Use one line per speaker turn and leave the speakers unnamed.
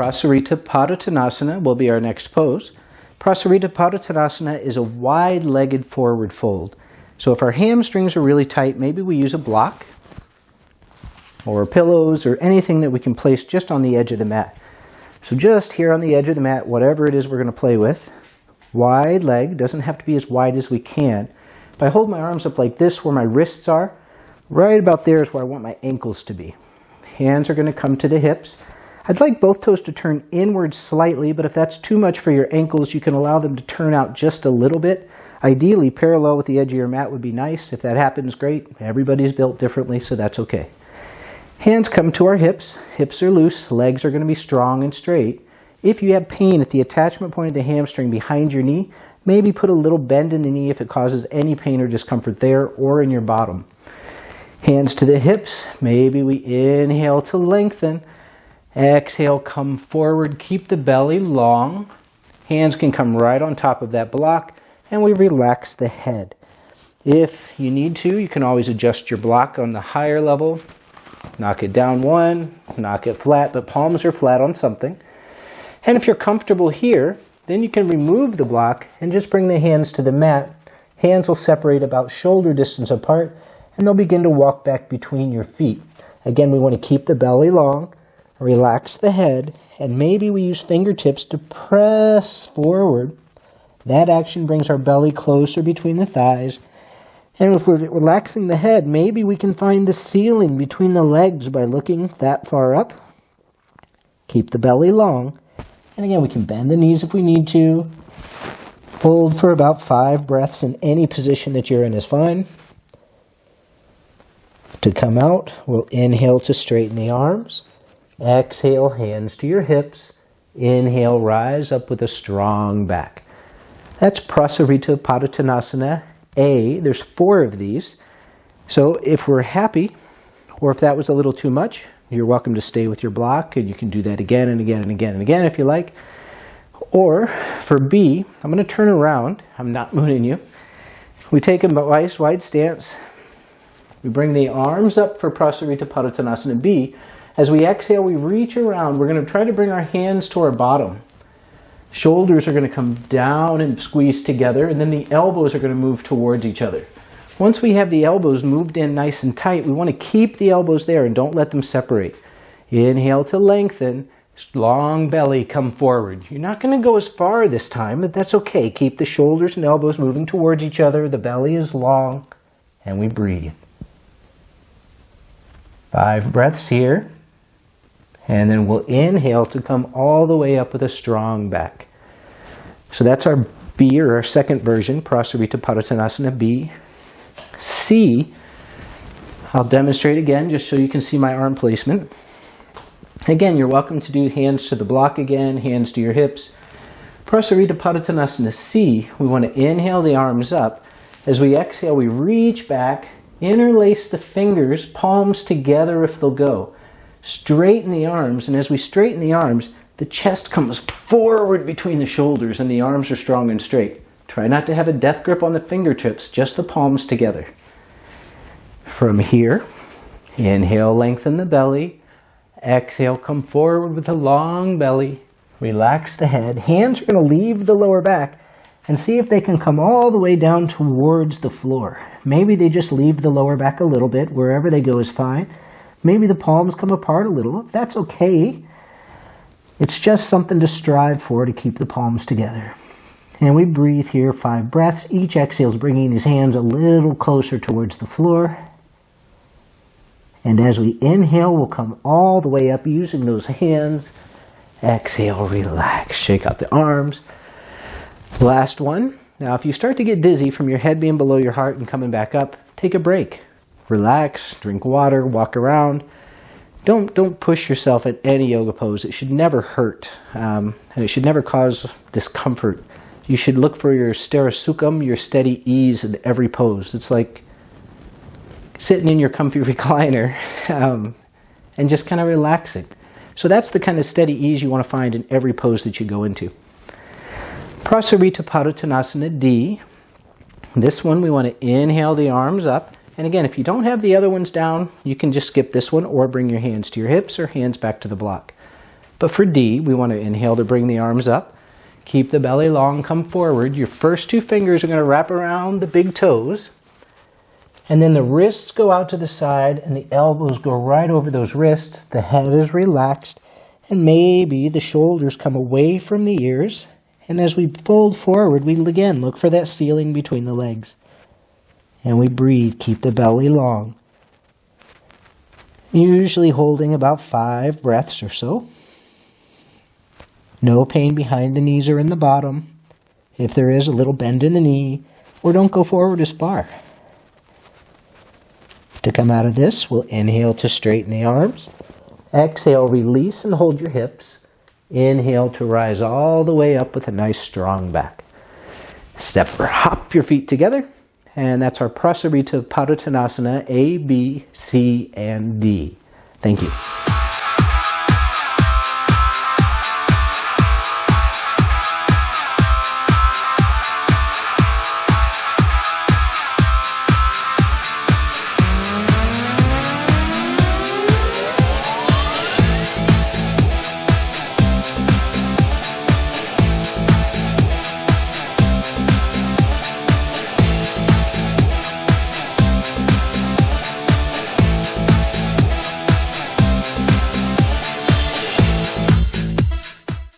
Prasarita Padottanasana will be our next pose. Prasarita Padottanasana is a wide-legged forward fold. So if our hamstrings are really tight, maybe we use a block or pillows or anything that we can place just on the edge of the mat. So just here on the edge of the mat, whatever it is we're going to play with, wide leg, doesn't have to be as wide as we can. If I hold my arms up like this where my wrists are, right about there is where I want my ankles to be. Hands are going to come to the hips. I'd like both toes to turn inward slightly, but if that's too much for your ankles, you can allow them to turn out just a little bit. Ideally, parallel with the edge of your mat would be nice. If that happens, great. Everybody's built differently, so that's okay. Hands come to our hips. Hips are loose. Legs are going to be strong and straight. If you have pain at the attachment point of the hamstring behind your knee, maybe put a little bend in the knee if it causes any pain or discomfort there or in your bottom. Hands to the hips. Maybe we inhale to lengthen. Exhale, come forward. Keep the belly long. Hands can come right on top of that block, and we relax the head. If you need to, you can always adjust your block on the higher level. Knock it down one, knock it flat, but palms are flat on something. And if you're comfortable here, then you can remove the block and just bring the hands to the mat. Hands will separate about shoulder distance apart, and they'll begin to walk back between your feet. Again, we want to keep the belly long, relax the head, and maybe we use fingertips to press forward. That action brings our belly closer between the thighs. And if we're relaxing the head, maybe we can find the ceiling between the legs by looking that far up. Keep the belly long. And again, we can bend the knees if we need to. Hold for about 5 breaths in any position that you're in is fine. To come out, we'll inhale to straighten the arms. Exhale, hands to your hips. Inhale, rise up with a strong back. That's Prasarita Padottanasana A. There's 4 of these. So if we're happy, or if that was a little too much, you're welcome to stay with your block, and you can do that again and again and again and again if you like. Or for B, I'm going to turn around. I'm not mooning you. We take a nice wide stance. We bring the arms up for Prasarita Padottanasana B. As we exhale, we reach around. We're going to try to bring our hands to our bottom. Shoulders are going to come down and squeeze together, and then the elbows are going to move towards each other. Once we have the elbows moved in nice and tight, we want to keep the elbows there and don't let them separate. Inhale to lengthen. Long belly, come forward. You're not going to go as far this time, but that's okay. Keep the shoulders and elbows moving towards each other. The belly is long, and we breathe. 5 breaths here. And then we'll inhale to come all the way up with a strong back. So that's our B, or our second version, Prasarita Padottanasana B. C, I'll demonstrate again just so you can see my arm placement. Again, you're welcome to do hands to the block again, hands to your hips. Prasarita Padottanasana C, we want to inhale the arms up. As we exhale, we reach back, interlace the fingers, palms together if they'll go. Straighten the arms, and as we straighten the arms, the chest comes forward between the shoulders and the arms are strong and straight. Try not to have a death grip on the fingertips, just the palms together. From here, inhale, lengthen the belly. Exhale, come forward with a long belly. Relax the head. Hands are going to leave the lower back and see if they can come all the way down towards the floor. Maybe they just leave the lower back a little bit. Wherever they go is fine. Maybe the palms come apart a little. That's okay. It's just something to strive for, to keep the palms together. And we breathe here 5 breaths. Each exhale is bringing these hands a little closer towards the floor. And as we inhale, we'll come all the way up using those hands. Exhale, relax, shake out the arms. Last one. Now, if you start to get dizzy from your head being below your heart and coming back up, take a break. Relax, drink water, walk around. Don't push yourself at any yoga pose. It should never hurt, and it should never cause discomfort. You should look for your sthira-sukham, your steady ease in every pose. It's like sitting in your comfy recliner and just kind of relaxing. So that's the kind of steady ease you want to find in every pose that you go into. Prasarita Padottanasana D. This one we want to inhale the arms up. And again, if you don't have the other ones down, you can just skip this one or bring your hands to your hips or hands back to the block. But for D, we want to inhale to bring the arms up. Keep the belly long, come forward. Your first two fingers are going to wrap around the big toes. And then the wrists go out to the side and the elbows go right over those wrists. The head is relaxed and maybe the shoulders come away from the ears. And as we fold forward, we again look for that ceiling between the legs. And we breathe, keep the belly long. Usually holding about 5 breaths or so. No pain behind the knees or in the bottom. If there is, a little bend in the knee, or don't go forward as far. To come out of this, we'll inhale to straighten the arms. Exhale, release and hold your hips. Inhale to rise all the way up with a nice strong back. Step or hop your feet together. And that's our Prasarita Padottanasana A, B, C, and D. Thank you.